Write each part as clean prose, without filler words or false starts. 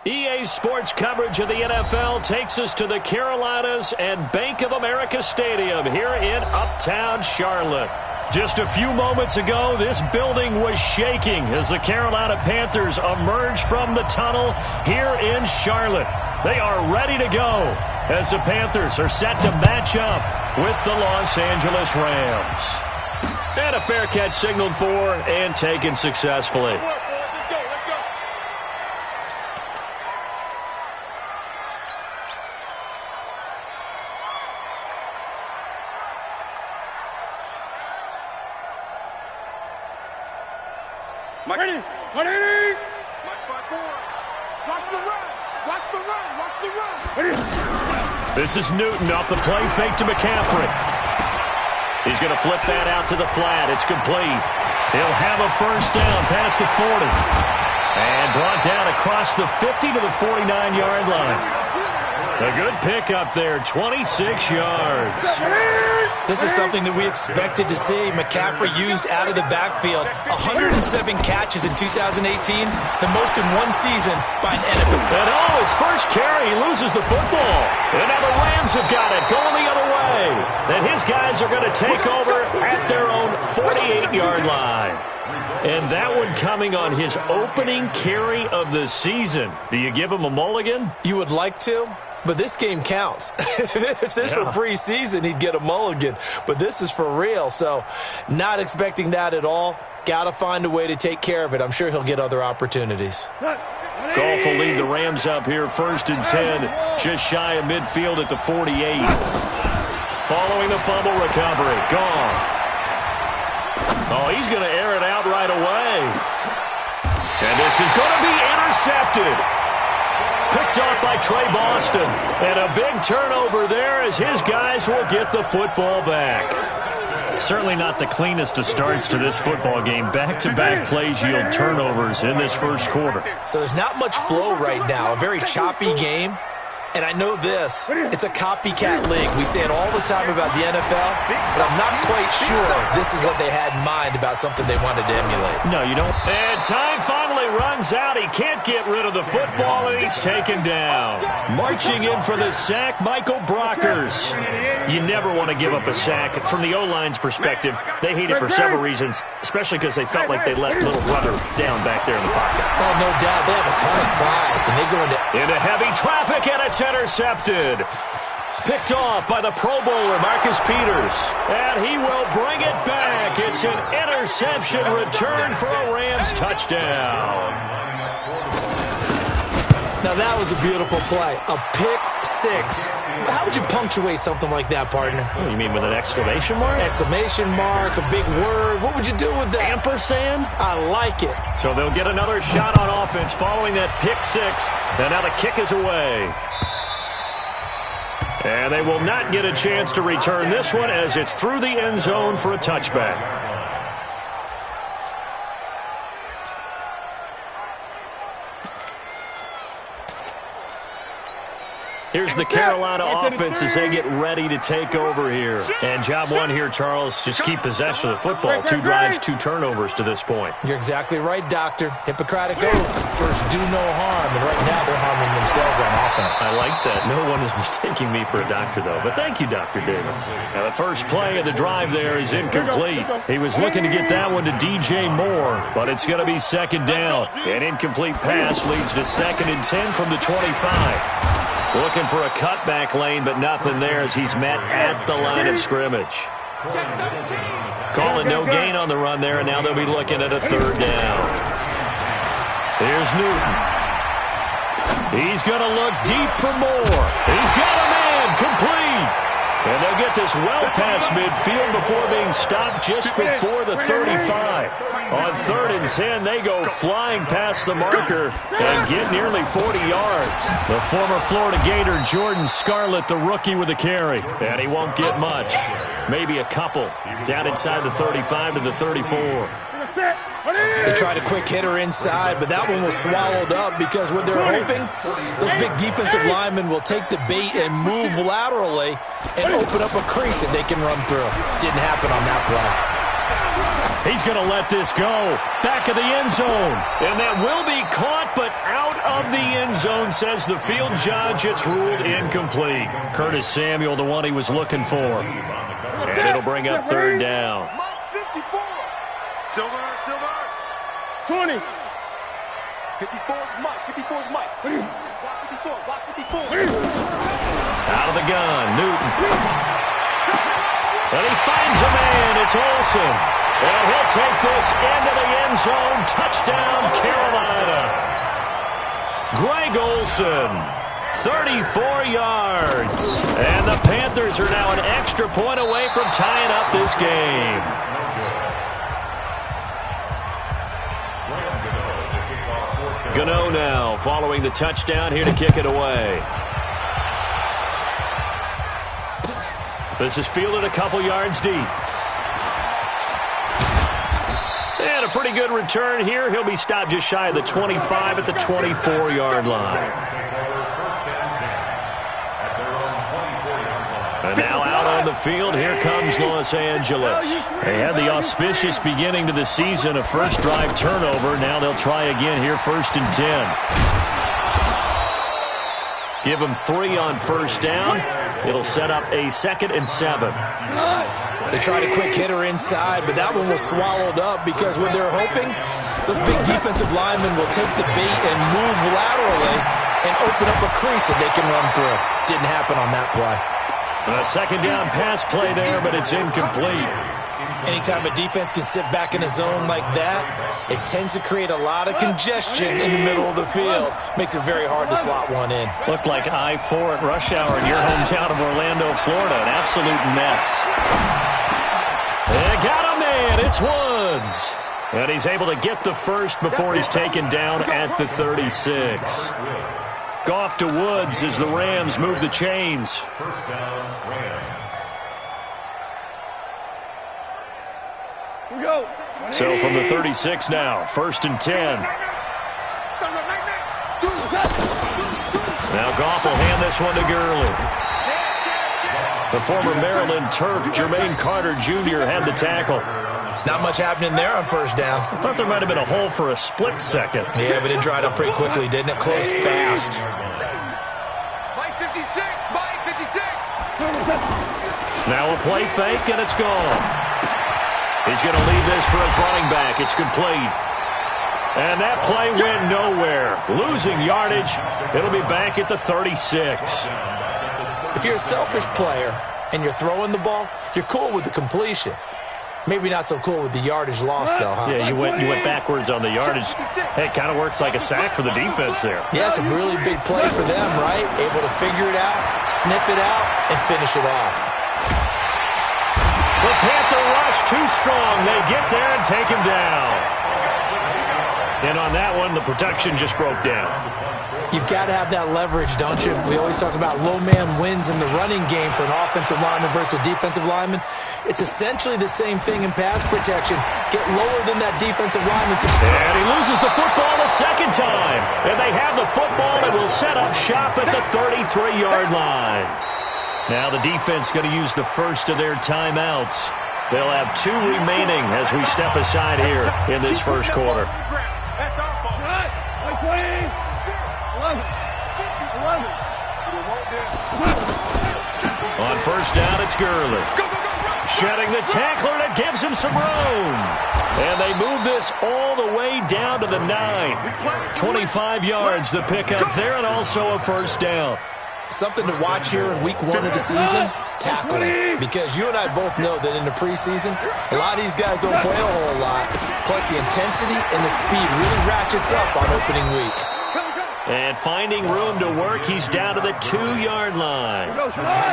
EA Sports coverage of the NFL takes us to the Carolinas and Bank of America Stadium here in Uptown Charlotte. Just a few moments ago, this building was shaking as the Carolina Panthers emerged from the tunnel here in Charlotte. They are ready to go as the Panthers are set to match up with the Los Angeles Rams. And a fair catch signaled for and taken successfully. Ready. Watch the run. Ready. This is Newton off the play fake to McCaffrey. He's going to flip that out to the flat. It's complete. He'll have a first down past the 40. And brought down across the 50 to the 49-yard line. A good pickup there, 26 yards. This is something that we expected to see. McCaffrey used out of the backfield. 107 catches in 2018, the most in one season by an NFL. And his first carry, he loses the football. And now the Rams have got it, going the other way. And his guys are going to take over at their own 48-yard line. And that one coming on his opening carry of the season. Do you give him a mulligan? You would like to? But this game counts. If this were preseason, he'd get a mulligan. But this is for real, so not expecting that at all. Got to find a way to take care of it. I'm sure he'll get other opportunities. Goff will lead the Rams up here, 1st and 10, just shy of midfield at the 48. Following the fumble recovery, Goff. Oh, he's going to air it out right away. And this is going to be intercepted. Picked off by Trey Boston. And a big turnover there as his guys will get the football back. Certainly not the cleanest of starts to this football game. Back-to-back plays yield turnovers in this first quarter. So there's not much flow right now. A very choppy game. And I know this, it's a copycat league. We say it all the time about the NFL, but I'm not quite sure this is what they had in mind about something they wanted to emulate. No, you don't. And time finally runs out. He can't get rid of the football, and he's taken down. Marching in for the sack, Michael Brockers. You never want to give up a sack. From the O-line's perspective, they hate it for several reasons, especially because they felt like they let little brother down back there in the pocket. Oh, no doubt. They have a ton of pride, and they go into heavy traffic, and it's intercepted. Picked off by the Pro Bowler, Marcus Peters. And he will bring it back. It's an interception return for a Rams touchdown. Now that was a beautiful play. A pick six. How would you punctuate something like that, partner? Oh, you mean with an exclamation mark? Exclamation mark, a big word. What would you do with that? Ampersand? I like it. So they'll get another shot on offense following that pick six. And now the kick is away. And they will not get a chance to return this one as it's through the end zone for a touchback. Here's the Carolina offense as they get ready to take over here. And job one here, Charles, just keep possession of the football. 2 drives, 2 turnovers to this point. You're exactly right, Doctor. Hippocratic oath. First, do no harm. And right now, they're harming themselves on offense. I like that. No one is mistaking me for a doctor, though. But thank you, Dr. Davis. Now, the first play of the drive there is incomplete. He was looking to get that one to DJ Moore, but it's going to be 2nd down. An incomplete pass leads to 2nd and 10 from the 25. Looking for a cutback lane, but nothing there as he's met at the line of scrimmage. Calling no gain on the run there, and now they'll be looking at a 3rd down. Here's Newton. He's going to look deep for Moore. He's got a man, complete. And they'll get this well past midfield before being stopped just before the 35. On 3rd and 10, they go flying past the marker and get nearly 40 yards. The former Florida Gator, Jordan Scarlett, the rookie with a carry. And he won't get much. Maybe a couple. Down inside the 35 to the 34. They tried a quick hitter inside, but that one was swallowed up because what they're hoping, those big defensive linemen will take the bait and move laterally and open up a crease that they can run through. Didn't happen on that play. He's going to let this go. Back of the end zone. And that will be caught, but out of the end zone, says the field judge. It's ruled incomplete. Curtis Samuel, the one he was looking for. And it'll bring up third down. 54. Silver. 20. 54 is Mike. 54 is Mike. Block 54. Out of the gun, Newton. And he finds a man. It's Olsen. And he'll take this into the end zone. Touchdown, Carolina. Greg Olsen, 34 yards. And the Panthers are now an extra point away from tying up this game. Gano now following the touchdown here to kick it away. This is fielded a couple yards deep. And a pretty good return here. He'll be stopped just shy of the 25 at the 24-yard line. And now out on the field, here comes Los Angeles. They had the auspicious beginning to the season, a first drive turnover. Now they'll try again here, 1st and 10. Give them 3 on first down. It'll set up a 2nd and 7. They tried a quick hitter inside, but that one was swallowed up because what they're hoping, those big defensive linemen will take the bait and move laterally and open up a crease that they can run through. Didn't happen on that play. A 2nd down pass play there, but it's incomplete. Anytime a defense can sit back in a zone like that, it tends to create a lot of congestion in the middle of the field. Makes it very hard to slot one in. Looked like I-4 at rush hour in your hometown of Orlando, Florida. An absolute mess. They got a man. It's Woods. And he's able to get the first before he's taken down at the 36. Goff to Woods as the Rams move the chains. First down, Rams. Here we go. So from the 36 now, 1st and 10. Now Goff will hand this one to Gurley. The former Maryland Terp, Jermaine Carter Jr. had the tackle. Not much happening there on first down. I thought there might have been a hole for a split second. Yeah, but it dried up pretty quickly, didn't it? Closed fast. Mike 56. Mike 56. Now a play fake, and it's gone. He's going to leave this for his running back. It's complete. And that play went nowhere. Losing yardage. It'll be back at the 36. If you're a selfish player and you're throwing the ball, you're cool with the completion. Maybe not so cool with the yardage loss, though, huh? Yeah, you went backwards on the yardage. Hey, it kind of works like a sack for the defense there. Yeah, it's a really big play for them, right? Able to figure it out, sniff it out, and finish it off. The Panther rush too strong. They get there and take him down. And on that one, the protection just broke down. You've got to have that leverage, don't you? We always talk about low man wins in the running game for an offensive lineman versus a defensive lineman. It's essentially the same thing in pass protection. Get lower than that defensive lineman. And he loses the football a second time. And they have the football and will set up shop at the 33-yard line. Now the defense going to use the first of their timeouts. They'll have 2 remaining as we step aside here in this first quarter. That's our fault. On first down, it's Gurley. Shedding the tackler, and it gives him some room. And they move this all the way down to the 9. 25 yards, the pickup there, and also a first down. Something to watch here in week 1 of the season, tackling. Because you and I both know that in the preseason, a lot of these guys don't play a whole lot. Plus the intensity and the speed really ratchets up on opening week. And finding room to work, he's down to the 2-yard line.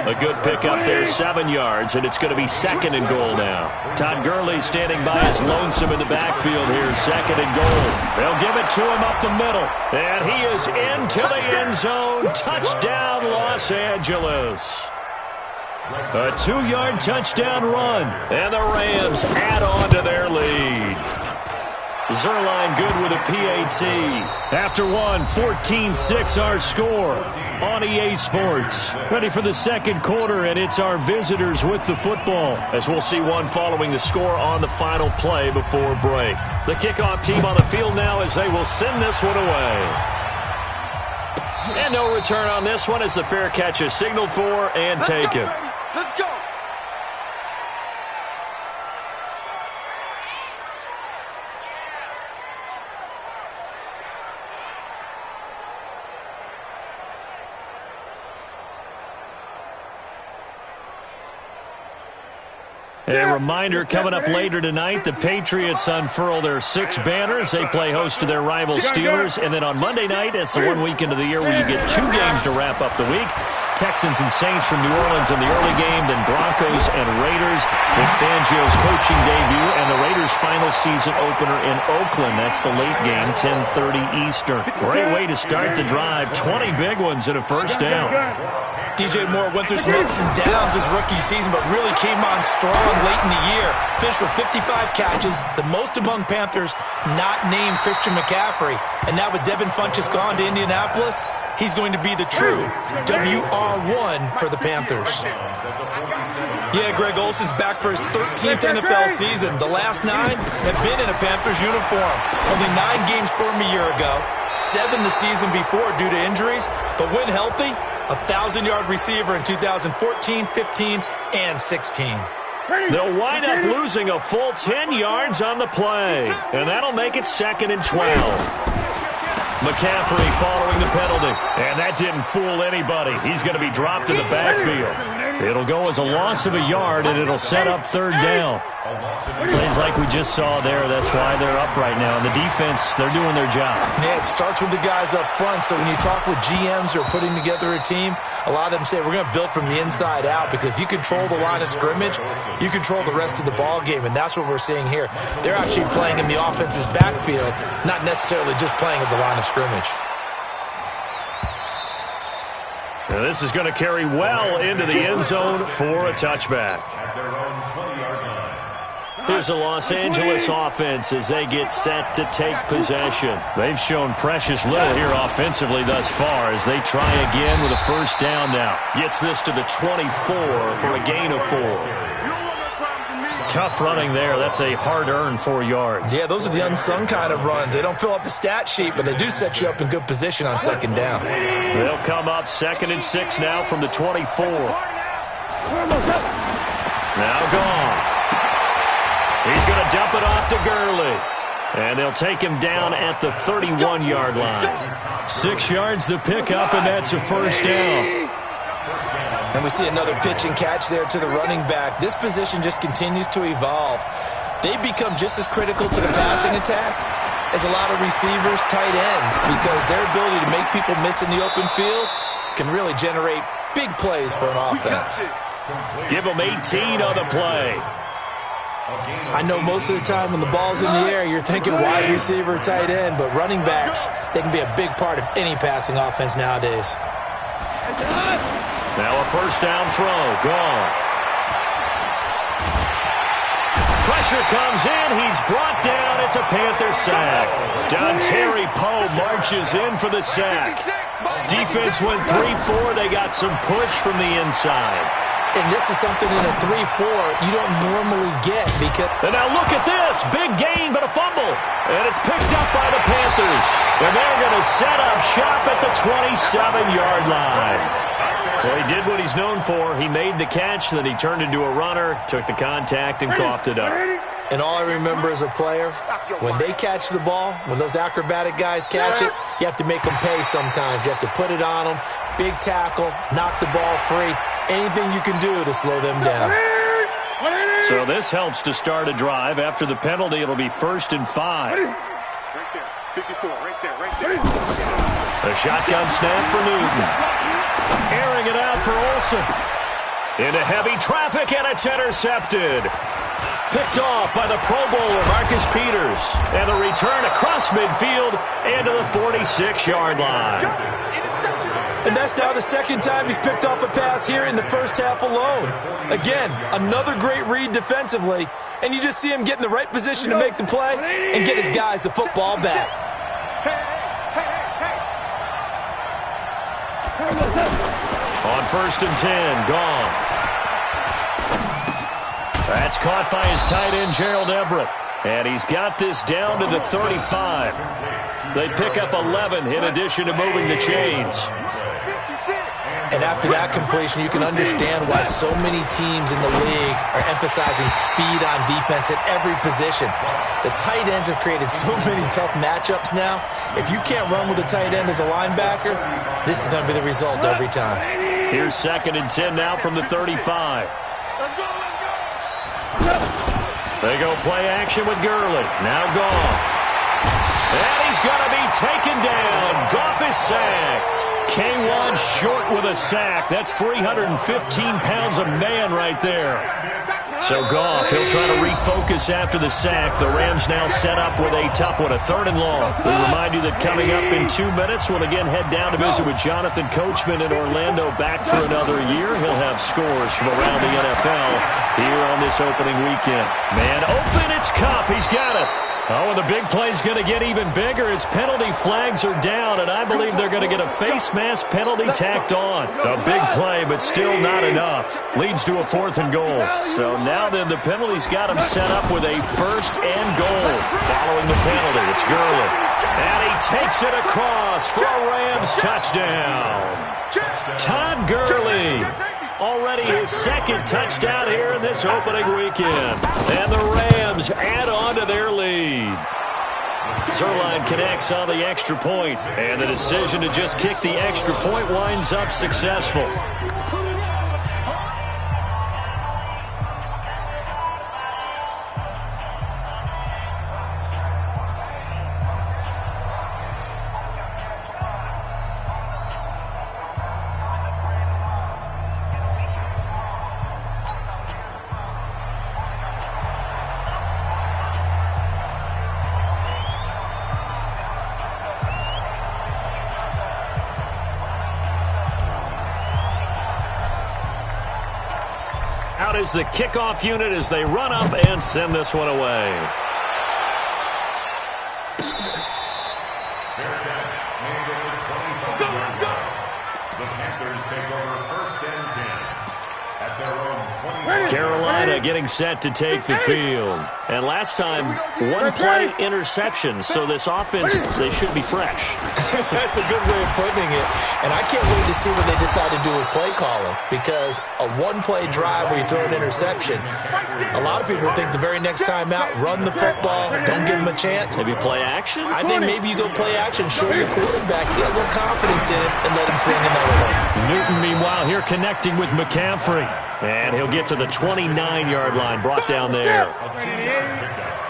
A good pickup there, 7 yards, and it's going to be 2nd and goal now. Todd Gurley standing by his lonesome in the backfield here, 2nd and goal. They'll give it to him up the middle, and he is into the end zone. Touchdown, Los Angeles. A 2-yard touchdown run, and the Rams add on to their lead. Zerline good with a PAT. After one, 14-6 our score on EA Sports. Ready for the second quarter, and it's our visitors with the football, as we'll see one following the score on the final play before break. The kickoff team on the field now as they will send this one away. And no return on this one as the fair catch is signaled for and taken. Let's go. A reminder, coming up later tonight, the Patriots unfurl their 6 banners. They play host to their rival Steelers. And then on Monday night, it's the one weekend of the year where you get 2 games to wrap up the week. Texans and Saints from New Orleans in the early game, then Broncos and Raiders with Fangio's coaching debut, and the Raiders' final season opener in Oakland. That's the late game, 10:30 Eastern. Great way to start the drive. 20 big ones and a first down. DJ Moore went through some ups and downs his rookie season, but really came on strong late in the year. Finished with 55 catches, the most among Panthers not named Christian McCaffrey. And now with Devin Funchess gone to Indianapolis, he's going to be the true WR1 for the Panthers. Yeah, Greg Olsen's back for his 13th NFL season. The last 9 have been in a Panthers uniform. Only 9 games for him a year ago, 7 the season before due to injuries, but when healthy, a 1,000-yard receiver in 2014, 15, and 16. They'll wind up losing a full 10 yards on the play, and that'll make it 2nd and 12. McCaffrey following the penalty, and that didn't fool anybody. He's going to be dropped in the backfield. It'll go as a loss of a yard, and it'll set up 3rd down. Plays like we just saw there. That's why they're up right now. And the defense, they're doing their job. Yeah, it starts with the guys up front. So when you talk with GMs who are putting together a team, a lot of them say we're going to build from the inside out, because if you control the line of scrimmage, you control the rest of the ball game, and that's what we're seeing here. They're actually playing in the offense's backfield, not necessarily just playing at the line of scrimmage. Now this is going to carry well into the end zone for a touchback. Here's a Los Angeles offense as they get set to take possession. They've shown precious little here offensively thus far as they try again with a first down now. Gets this to the 24 for a gain of 4. Tough running there. That's a hard-earned 4 yards. Yeah, those are the unsung kind of runs. They don't fill up the stat sheet, but they do set you up in good position on 2nd down. They'll come up 2nd and 6 now from the 24. Now gone. He's going to dump it off to Gurley. And they'll take him down at the 31-yard line. 6 yards the pickup, and that's a first down. And we see another pitch and catch there to the running back. This position just continues to evolve. They become just as critical to the passing attack as a lot of receivers, tight ends, because their ability to make people miss in the open field can really generate big plays for an offense. Give them 18 on the play. I know most of the time when the ball's in the air, you're thinking wide receiver, tight end, but running backs, they can be a big part of any passing offense nowadays. Now a first down throw. Gone. Pressure comes in. He's brought down. It's a Panther sack. Dontari Poe marches in for the sack. Defense went 3-4. They got some push from the inside. And this is something in a 3-4 you don't normally get because... And now look at this. Big gain, but a fumble. And it's picked up by the Panthers. And they're going to set up shop at the 27-yard line. Well, he did what he's known for. He made the catch, then he turned into a runner, took the contact, and coughed it up. And all I remember as a player, when they catch the ball, when those acrobatic guys catch it, you have to make them pay sometimes. You have to put it on them, big tackle, knock the ball free. Anything you can do to slow them down. So this helps to start a drive. After the penalty, it'll be 1st and 5. Right there. 54, right there. A shotgun snap for Newton. Airing it out for Olsen. Into heavy traffic, and it's intercepted. Picked off by the Pro Bowler, Marcus Peters. And a return across midfield into the 46-yard line. And that's now the 2nd time he's picked off a pass here in the first half alone. Again, another great read defensively. and you just see him get in the right position to make the play and get his guys the football back. On 1st and 10, Goff. That's caught by his tight end, Gerald Everett. And he's got this down to the 35. They pick up 11 in addition to moving the chains. And after that completion, you can understand why so many teams in the league are emphasizing speed on defense at every position. The tight ends have created so many tough matchups now. If you can't run with a tight end as a linebacker, this is going to be the result every time. Here's 2nd and 10 now from the 35. They go play action with Gurley. Now Goff. And he's going to be taken down. Goff is sacked. K1 short with a sack. That's 315 pounds of man right there. So Goff, he'll try to refocus after the sack. The Rams now set up with a tough one, a 3rd and long. We remind you that coming up in 2 minutes, we'll again head down to visit with Jonathan Coachman in Orlando, back for another year. He'll have scores from around the NFL here on this opening weekend. Man open, it's Kupp. He's got it. Oh, and the big play's going to get even bigger as penalty flags are down, and I believe they're going to get a face mask penalty tacked on. A big play, but still not enough. Leads to a 4th and goal. So now then, the penalty's got him set up with a 1st and goal. Following the penalty, it's Gurley. And he takes it across for a Rams touchdown. Todd Gurley. Already his 2nd touchdown here in this opening weekend. And the Rams add on to their lead. Zuerlein connects on the extra point, and the decision to just kick the extra point winds up successful. Out is the kickoff unit as they run up and send this one away. Carolina getting set to take the field. And last time, 1 play interception, so this offense, they should be fresh. That's a good way of putting it. And I can't wait to see what they decide to do with play calling, because a 1-play drive where you throw an interception, a lot of people think the very next time out, run the football, don't give them a chance. Maybe play action? I think maybe you go play action, show your quarterback, get a little confidence in it, and let him fling another one. Newton, meanwhile, here connecting with McCaffrey. And he'll get to the 29-yard line, brought down there.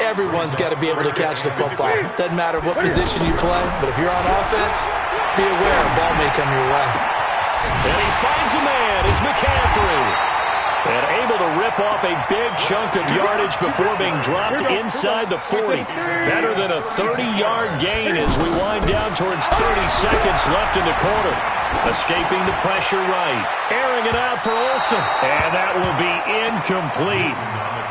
Everyone's got to be able to catch the football. Doesn't matter what position you play, but if you're on offense, be aware a ball may come your way. And he finds a man. It's McCaffrey. And able to rip off a big chunk of yardage before being dropped inside the 40. Better than a 30-yard gain as we wind down towards 30 seconds left in the quarter. Escaping the pressure right. Airing it out for Olsen. And that will be incomplete.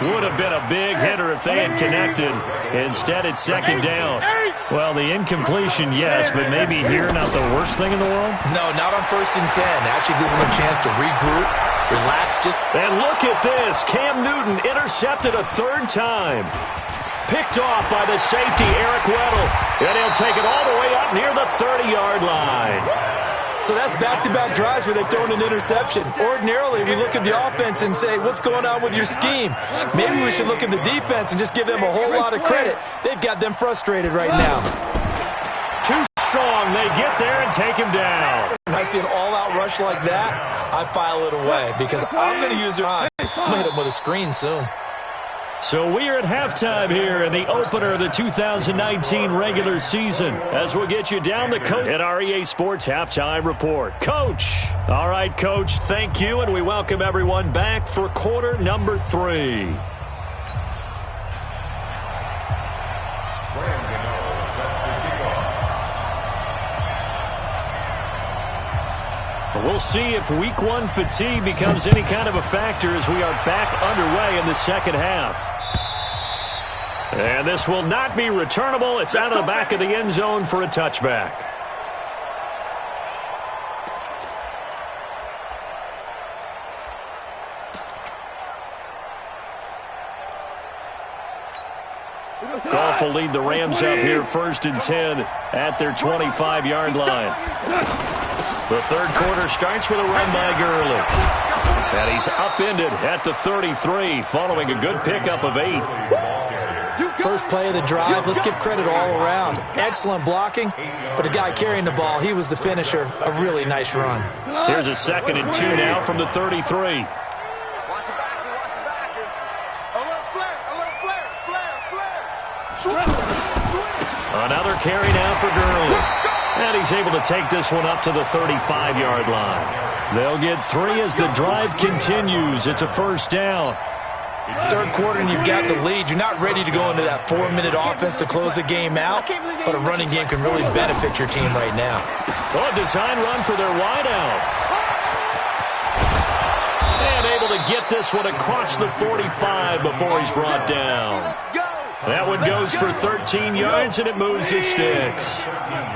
Would have been a big hitter if they had connected. Instead, it's 2nd down. Well, the incompletion, yes, but maybe here not the worst thing in the world? No, not on 1st and 10. Actually gives them a chance to regroup, relax. And look at this. Cam Newton intercepted a 3rd time. Picked off by the safety, Eric Weddle. And he'll take it all the way up near the 30-yard line. So that's back-to-back drives where they've thrown an interception. Ordinarily, we look at the offense and say, what's going on with your scheme? Maybe we should look at the defense and just give them a whole lot of credit. They've got them frustrated right now. Too strong. They get there and take him down. When I see an all-out rush like that, I file it away because I'm going to use it on. I'm going to hit him with a screen soon. So we are at halftime here in the opener of the 2019 regular season as we'll get you down the coach at our EA Sports Halftime Report. Coach. All right, Coach, thank you, and we welcome everyone back for quarter number 3. We'll see if week 1 fatigue becomes any kind of a factor as we are back underway in the second half. And this will not be returnable. It's out of the back of the end zone for a touchback. Goff will lead the Rams up here 1st and 10 at their 25-yard line. The third quarter starts with a run by Gurley. And he's upended at the 33 following a good pickup of 8. First play of the drive, let's give credit all around. Excellent blocking, but the guy carrying the ball, he was the finisher. A really nice run. Here's a 2nd and 2 now from the 33. Another carry now for Gurley. And he's able to take this one up to the 35-yard line. They'll get 3 as the drive continues. It's a 1st down. Third quarter and you've got the lead. You're not ready to go into that 4-minute offense to close the game out, but a running game can really benefit your team right now. A design run for their wideout. And able to get this one across the 45 before he's brought down. That one goes for 13 yards, and it moves the sticks.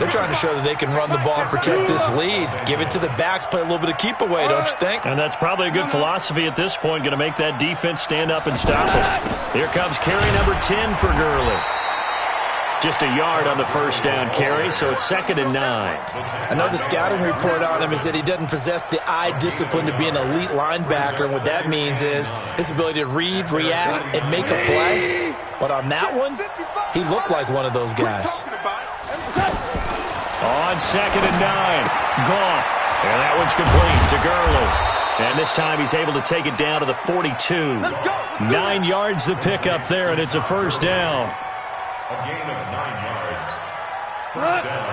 They're trying to show that they can run the ball and protect this lead. Give it to the backs, play a little bit of keep away, don't you think? And that's probably a good philosophy at this point, going to make that defense stand up and stop it. Here comes carry number 10 for Gurley. Just a yard on the 1st down carry, so it's 2nd and 9. I know the scouting report on him is that he doesn't possess the eye discipline to be an elite linebacker, and what that means is his ability to read, react, and make a play. But on that one, he looked like one of those guys. On 2nd and 9, Goff. And that one's complete to Gurley. And this time he's able to take it down to the 42. 9 yards the pickup there, and it's a 1st down.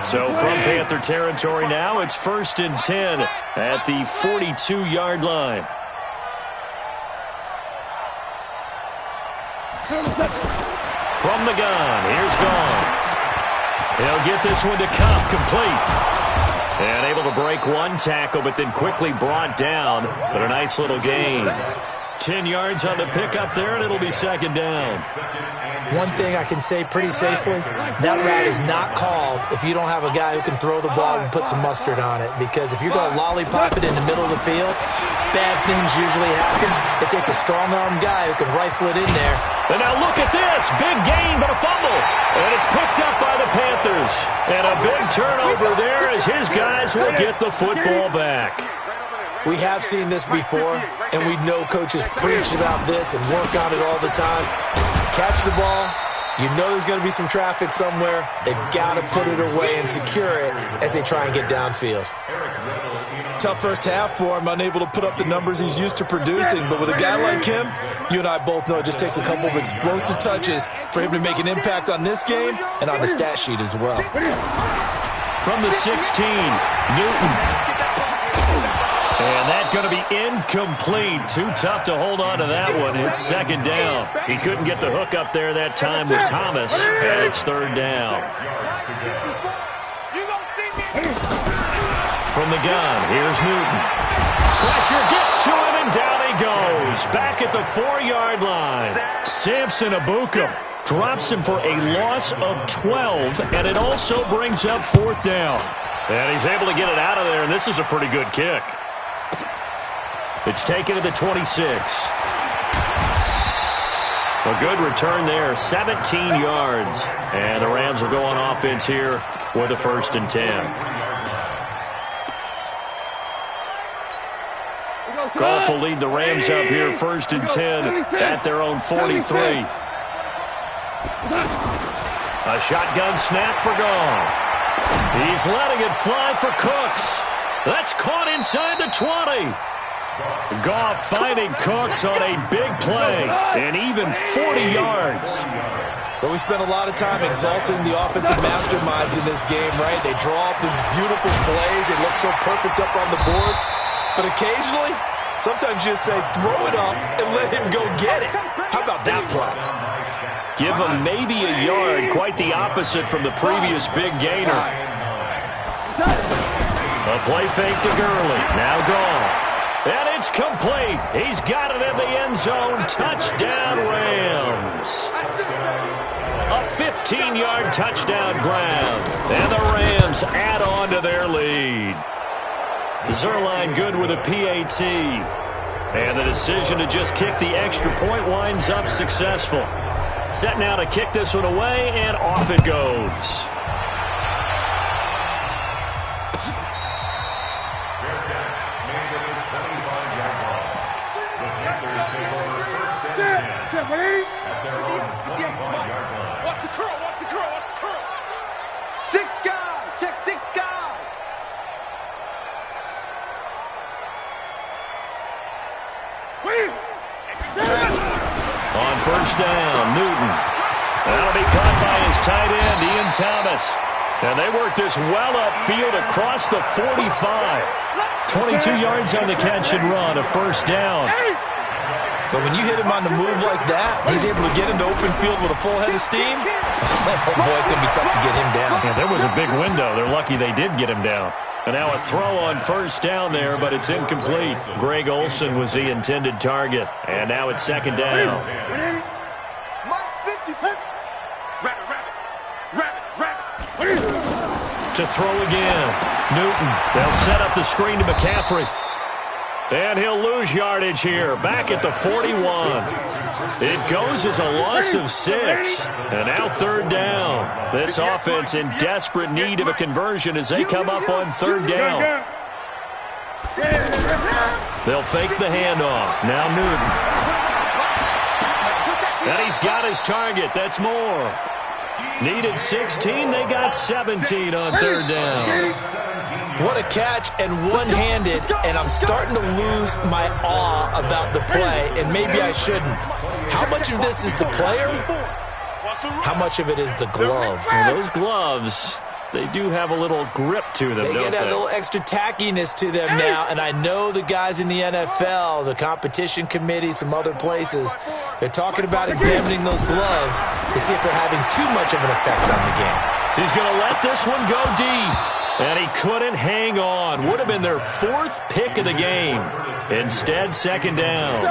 So from Panther territory now, it's 1st and 10 at the 42-yard line. From the gun, here's Goff. He'll get this one to Kupp, complete. And able to break one tackle, but then quickly brought down. But a nice little gain. 10 yards on the pickup there, and it'll be 2nd down. One thing I can say pretty safely, that route is not called if you don't have a guy who can throw the ball and put some mustard on it. Because if you're going to lollipop it in the middle of the field, bad things usually happen. It takes a strong-armed guy who can rifle it in there. And now look at this. Big gain, but a fumble. And it's picked up by the Panthers. And a big turnover there as his guys will get the football back. We have seen this before, and we know coaches preach about this and work on it all the time. Catch the ball. You know there's going to be some traffic somewhere. They've got to put it away and secure it as they try and get downfield. Tough first half for him, unable to put up the numbers he's used to producing. But with a guy like him, you and I both know it just takes a couple of explosive touches for him to make an impact on this game and on the stat sheet as well. From the 16, Newton. And that's going to be incomplete. Too tough to hold on to that one. It's 2nd down. He couldn't get the hook up there that time with Thomas. And it's 3rd down. From the gun, here's Newton. Pressure gets to him, and down he goes. Back at the 4-yard line. Samson Ebukam drops him for a loss of 12, and it also brings up 4th down. And he's able to get it out of there, and this is a pretty good kick. It's taken to the 26. A good return there, 17 yards. And the Rams will go on offense here with a 1st and 10. Goff will lead the Rams up here 1st and 10 at their own 43. A shotgun snap for Goff. He's letting it fly for Cooks. That's caught inside the 20. Goff finding Cooks on a big play, and even 40 yards. But we spent a lot of time exalting the offensive masterminds in this game, right? They draw up these beautiful plays. They look so perfect up on the board. But occasionally, sometimes you just say, throw it up and let him go get it. How about that play? Give him maybe a yard, quite the opposite from the previous big gainer. A play fake to Gurley, now gone. And it's complete. He's got it in the end zone. Touchdown, Rams. 15-yard touchdown grab. And the Rams add on to their lead. Zuerlein good with a PAT. And the decision to just kick the extra point winds up successful. Set now to kick this one away, and off it goes. Watch the curl, watch the curl, watch the curl. 6 guys, check 6 guys. On first down, Newton. That'll be caught by his tight end, Ian Thomas. And they work this well upfield across the 45. 22 yards on the catch and run, a first down. But when you hit him on the move like that, he's able to get into open field with a full head of steam. Oh, boy, it's going to be tough to get him down. Yeah, there was a big window. They're lucky they did get him down. And now a throw on first down there, but it's incomplete. Greg Olsen was the intended target. And now it's second down. To throw again. Newton. They'll set up the screen to McCaffrey. And he'll lose yardage here. Back at the 41. It goes as a loss of 6. And now third down. This offense in desperate need of a conversion as they come up on third down. They'll fake the handoff. Now Newton. And he's got his target. That's more. Needed 16. They got 17 on third down. What a catch, and one-handed, and I'm starting to lose my awe about the play, and maybe I shouldn't. How much of this is the player? How much of it is the glove? Well, those gloves, they do have a little grip to them, They don't get that they? little extra tackiness to them now, and I know the guys in the NFL, the competition committee, some other places, they're talking about examining those gloves to see if they're having too much of an effect on the game. He's going to let this one go deep. And he couldn't hang on. Would have been their 4th pick of the game. Instead, second down.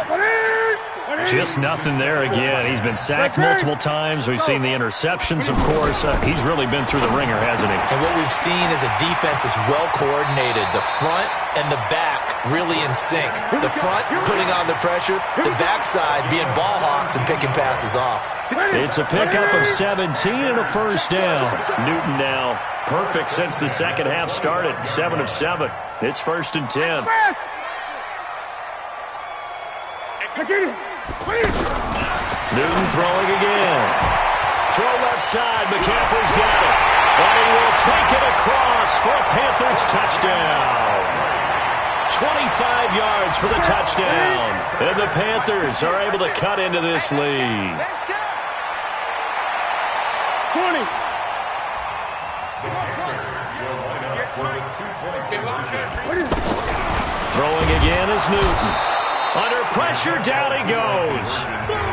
Just nothing there again. He's been sacked multiple times. We've seen the interceptions, of course. He's really been through the ringer, hasn't he? And what we've seen is a defense that's well coordinated. The front and the back really in sync. The front putting on the pressure. The backside being ball hawks and picking passes off. It's a pickup of 17 and a first down. Newton now perfect since the second half started. 7 of 7. It's first and 10. Newton throwing again. Throw left side. McCaffrey's got it. And he will take it across for a Panthers touchdown. 25 yards for the touchdown. And the Panthers are able to cut into this lead. 20. Throwing again is Newton. Under pressure, down he goes.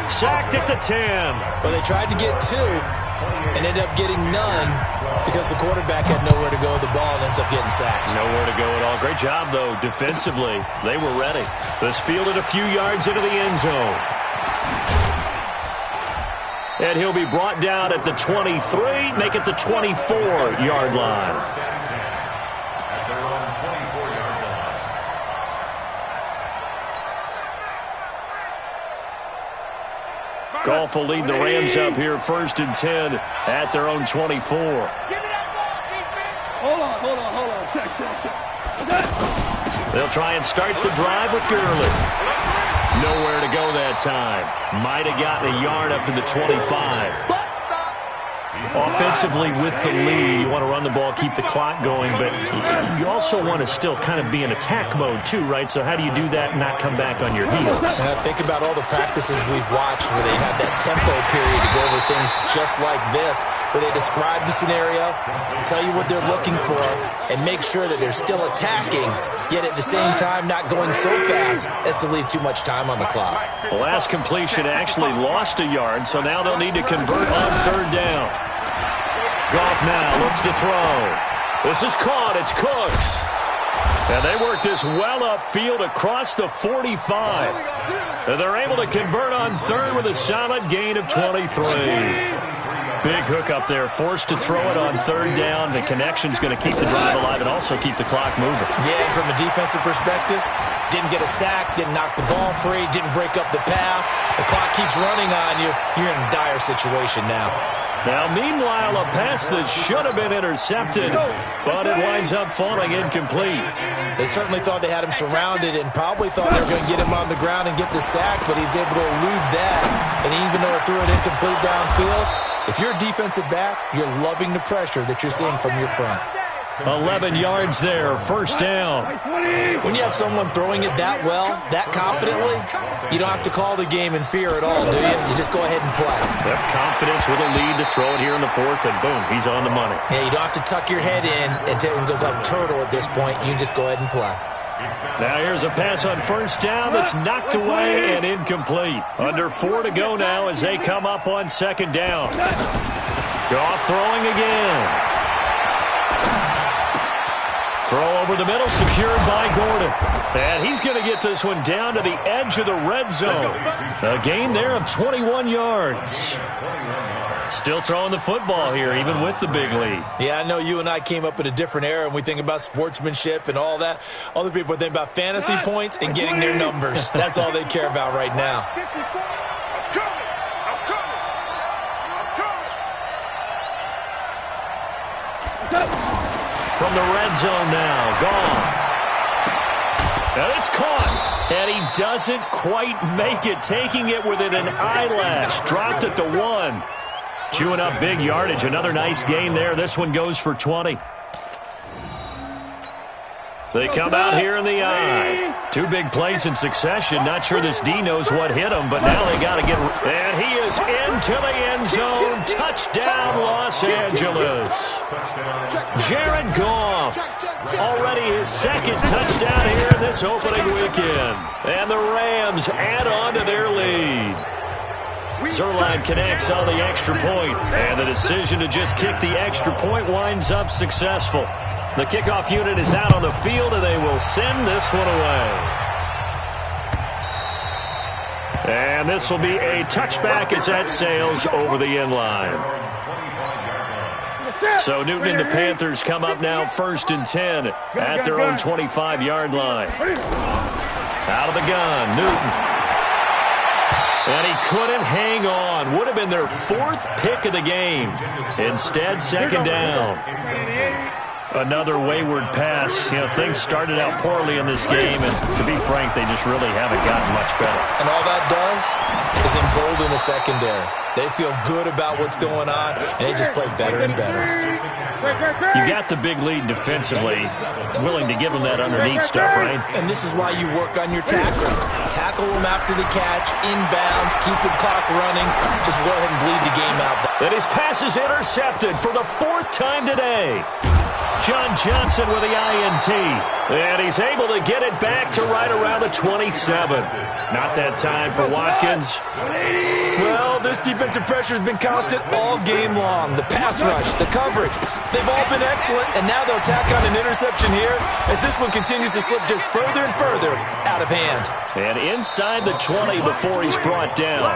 Sacked at the 10. Well, they tried to get 2 and ended up getting none because the quarterback had nowhere to go with the ball and ends up getting sacked. Nowhere to go at all. Great job, though, defensively. They were ready. This fielded a few yards into the end zone. And he'll be brought down at the 23, make it the 24-yard line. Goff will lead the Rams up here first and 10 at their own 24. Hold on. Check. They'll try and start the drive with Gurley. Nowhere to go that time. Might have gotten a yard up to the 25. Offensively with the lead, you want to run the ball, keep the clock going, but you also want to still kind of be in attack mode too, right? So how do you do that and not come back on your heels? Think about all the practices we've watched where they have that tempo period to go over things just like this, where they describe the scenario, tell you what they're looking for, and make sure that they're still attacking, yet at the same time not going so fast as to leave too much time on the clock. The last completion actually lost a yard, so now they'll need to convert on third down. Goff now looks to throw. This is caught. It's Cooks. And they work this well upfield across the 45. And they're able to convert on third with a solid gain of 23. Big hook up there, forced to throw it on third down. The connection's going to keep the drive alive and also keep the clock moving. Yeah, and from a defensive perspective, didn't get a sack, didn't knock the ball free, didn't break up the pass. The clock keeps running on you. You're in a dire situation now. Now, meanwhile, a pass that should have been intercepted, but it winds up falling incomplete. They certainly thought they had him surrounded and probably thought they were going to get him on the ground and get the sack, but he was able to elude that. And even though it threw it incomplete downfield, if you're a defensive back, you're loving the pressure that you're seeing from your front. 11 yards there, first down. When you have someone throwing it that well, that confidently, you don't have to call the game in fear at all, do you? You just go ahead and play. Yep, confidence with a lead to throw it here in the fourth, and boom, he's on the money. Yeah, you don't have to tuck your head in and go like turtle at this point. You can just go ahead and play. Now here's a pass on first down that's knocked away and incomplete. Under 4 to go now as they come up on second down. Goff throwing again. Throw over the middle, secured by Gordon. And he's going to get this one down to the edge of the red zone. A gain there of 21 yards. Still throwing the football here, even with the big lead. Yeah, I know you and I came up in a different era, and we think about sportsmanship and all that. Other people think about fantasy points and getting their numbers. That's all they care about right now. From the red zone now, Goff. And it's caught. And he doesn't quite make it, taking it within an eyelash. Dropped at the 1. Chewing up big yardage. Another nice gain there. This one goes for 20. They come out here in the eye. 2 big plays in succession. Not sure this D knows what hit him, but now they got to get... And he is into the end zone. Touchdown, Los Angeles. Jared Goff. Already his second touchdown here in this opening weekend. And the Rams add on to their lead. Zuerlein connects on the extra point, and the decision to just kick the extra point winds up successful. The kickoff unit is out on the field, and they will send this one away. And this will be a touchback as that sails over the end line. So Newton and the Panthers come up now 1st and 10 at their own 25-yard line. Out of the gun, Newton. And he couldn't hang on. Would have been their 4th pick of the game. Instead, second down. Another wayward pass. You know, things started out poorly in this game, and to be frank, they just really haven't gotten much better. And all that does is embolden the secondary. They feel good about what's going on, and they just play better and better. You got the big lead defensively, willing to give them that underneath stuff, right? And this is why you work on your tackling. Tackle them after the catch, inbounds, keep the clock running. Just go ahead and bleed the game out. And his pass is intercepted for the 4th time today. John Johnson with the INT. And he's able to get it back to right around the 27. Not that time for Watkins. Well, this defensive pressure has been constant all game long. The pass rush, the coverage, they've all been excellent, and now they'll tack on an interception here as this one continues to slip just further and further out of hand. And inside the 20 before he's brought down.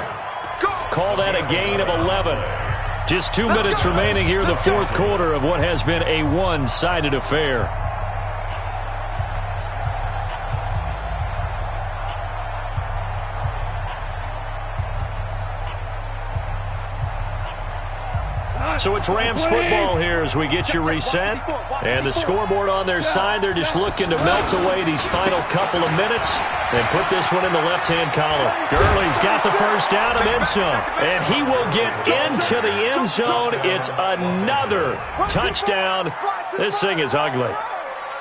Call that a gain of 11. Just 2 minutes remaining here in the 4th quarter of what has been a one-sided affair. So it's Rams football here as we get you reset. And the scoreboard on their side, they're just looking to melt away these final couple of minutes and put this one in the left-hand column. Gurley's got the first down and then some. And he will get into the end zone. It's another touchdown. This thing is ugly.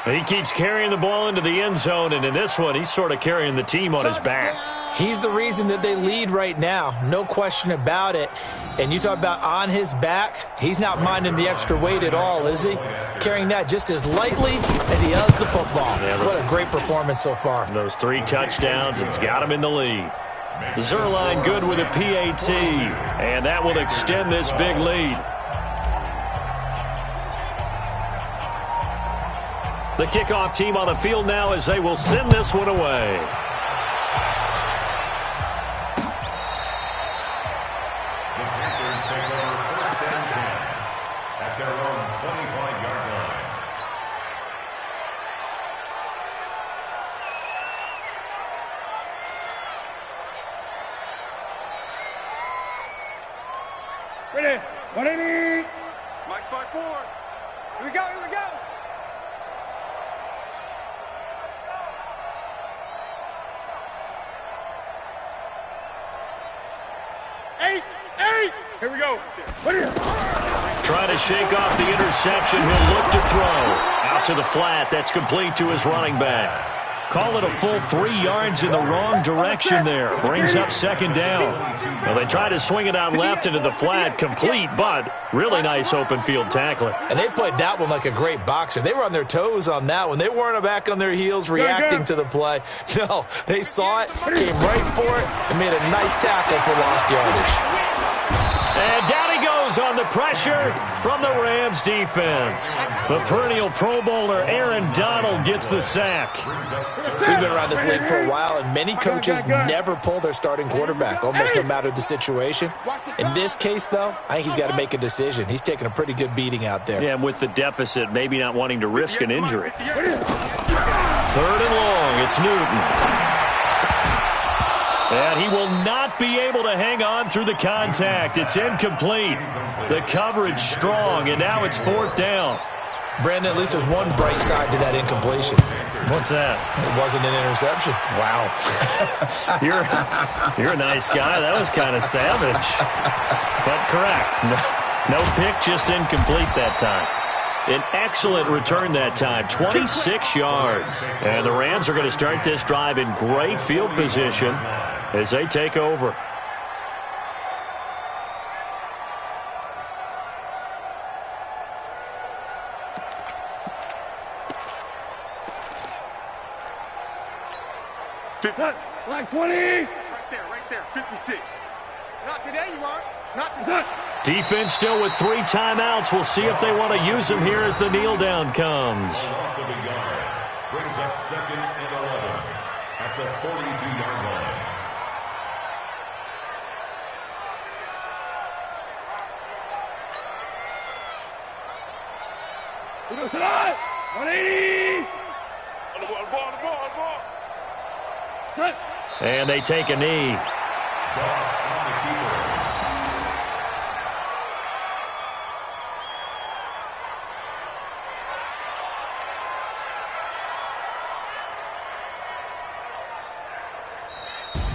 He keeps carrying the ball into the end zone, and in this one, he's sort of carrying the team on his back. He's the reason that they lead right now. No question about it. And you talk about on his back, he's not minding the extra weight at all, is he? Carrying that just as lightly as he does the football. Yeah, what a great performance so far. Those 3 touchdowns, it's got him in the lead. Zuerlein good with a PAT, and that will extend this big lead. The kickoff team on the field now as they will send this one away. Ready. 180. Mike's by 4. Here we go. Here we go. 8. Here we go. Trying to shake off the interception. He'll look to throw. Out to the flat. That's complete to his running back. Call it a full 3 yards in the wrong direction there. Brings up second down. Well, they try to swing it out left into the flat. Complete, but really nice open field tackling. And they played that one like a great boxer. They were on their toes on that one. They weren't back on their heels reacting to the play. No, they saw it, came right for it, and made a nice tackle for lost yardage. And down he goes on the pressure from the Rams defense. The perennial Pro Bowler Aaron Donald gets the sack. We've been around this league for a while, and many coaches never pull their starting quarterback, almost no matter the situation. In this case, though, I think he's got to make a decision. He's taking a pretty good beating out there. Yeah, and with the deficit, maybe not wanting to risk an injury. 3rd and long, it's Newton. And he will not be able to hang on through the contact. It's incomplete. The coverage strong, and now it's 4th down. Brandon, at least there's one bright side to that incompletion. What's that? It wasn't an interception. Wow. You're a nice guy. That was kind of savage. But correct. No pick, just incomplete that time. An excellent return that time, 26 yards. And the Rams are going to start this drive in great field position as they take over. Like 20. Right there. 56. Not today, you aren't. Not today. Defense still with 3 timeouts. We'll see if they want to use them here as the kneel down comes. Brings up 2nd and 11 at the 42-yard line. We go tonight. 180. On the ball. And they take a knee.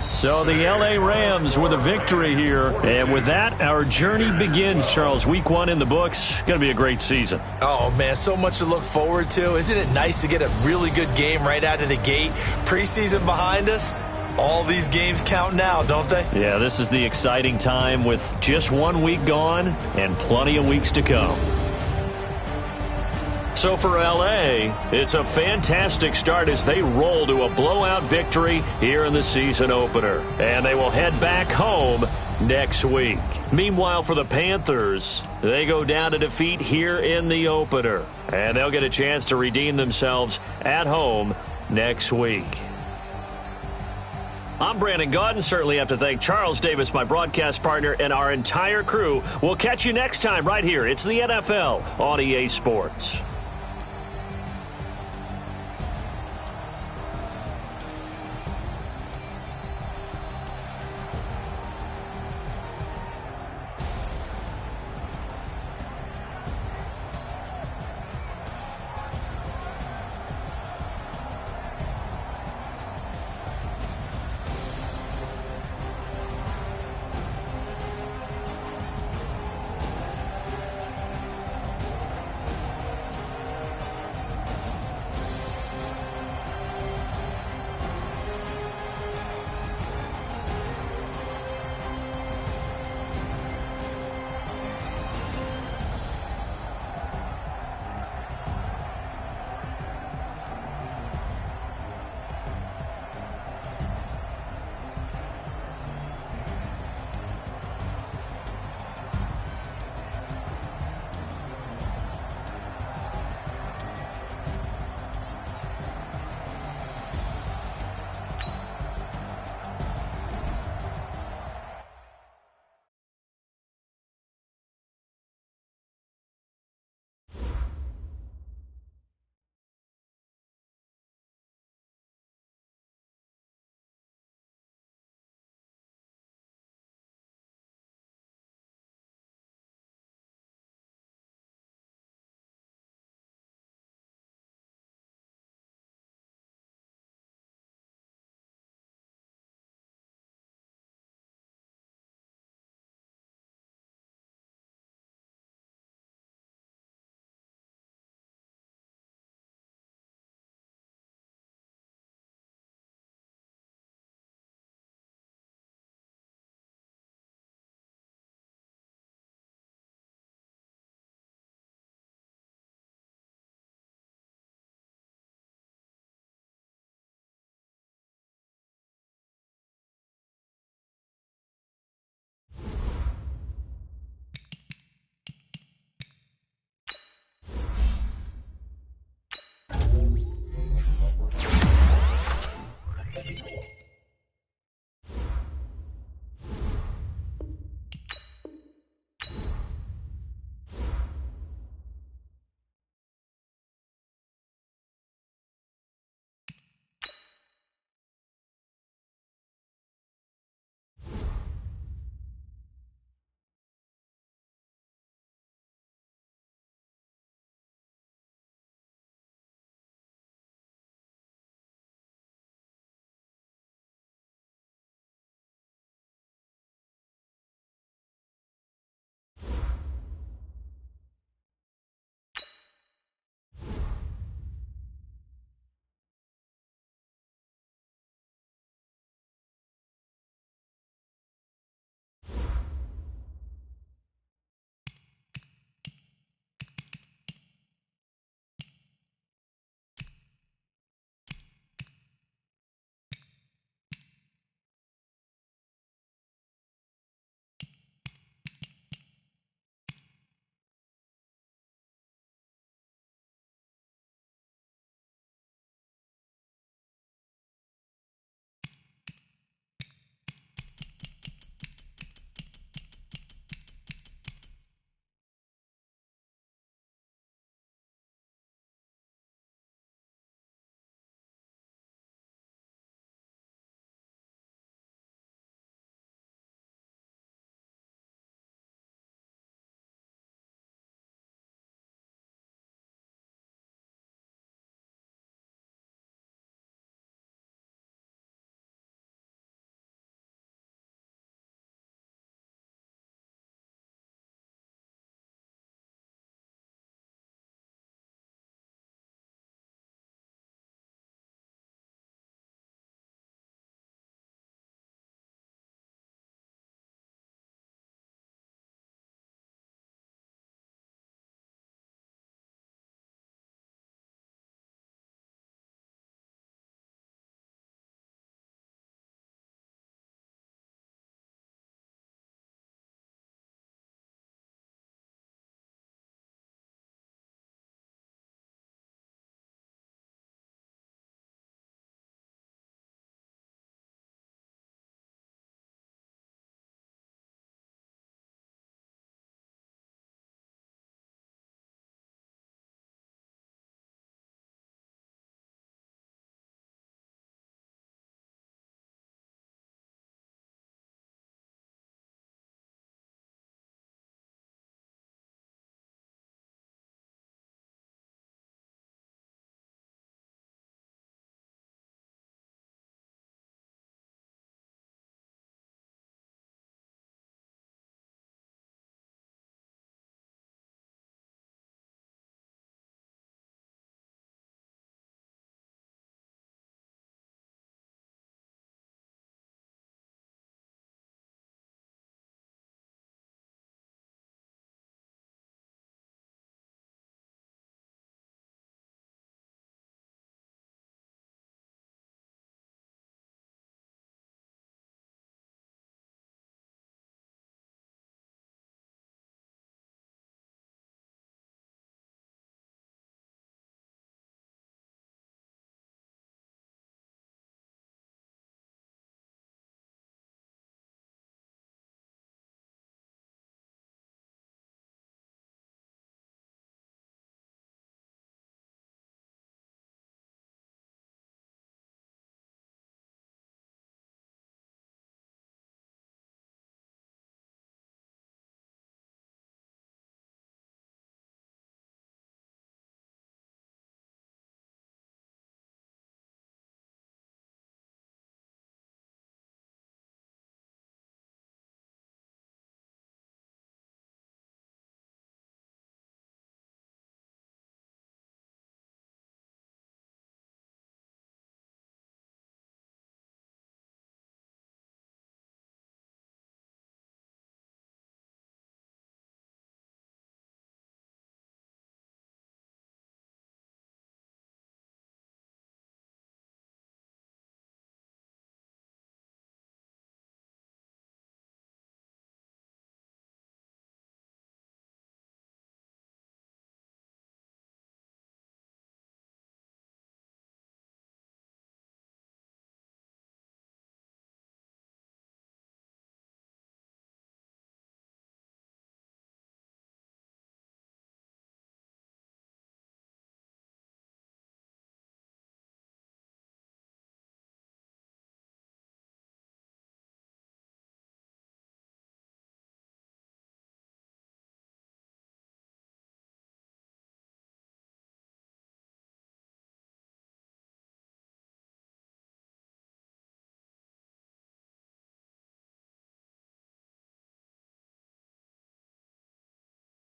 So the L.A. Rams with a victory here. And with that, our journey begins, Charles. Week 1 in the books. Going to be a great season. Oh, man, so much to look forward to. Isn't it nice to get a really good game right out of the gate? Preseason behind us. All these games count now, don't they? Yeah, this is the exciting time with just 1 week gone and plenty of weeks to come. So for L.A., it's a fantastic start as they roll to a blowout victory here in the season opener. And they will head back home next week. Meanwhile, for the Panthers, they go down to defeat here in the opener. And they'll get a chance to redeem themselves at home next week. I'm Brandon Gaudin. Certainly have to thank Charles Davis, my broadcast partner, and our entire crew. We'll catch you next time right here. It's the NFL on EA Sports.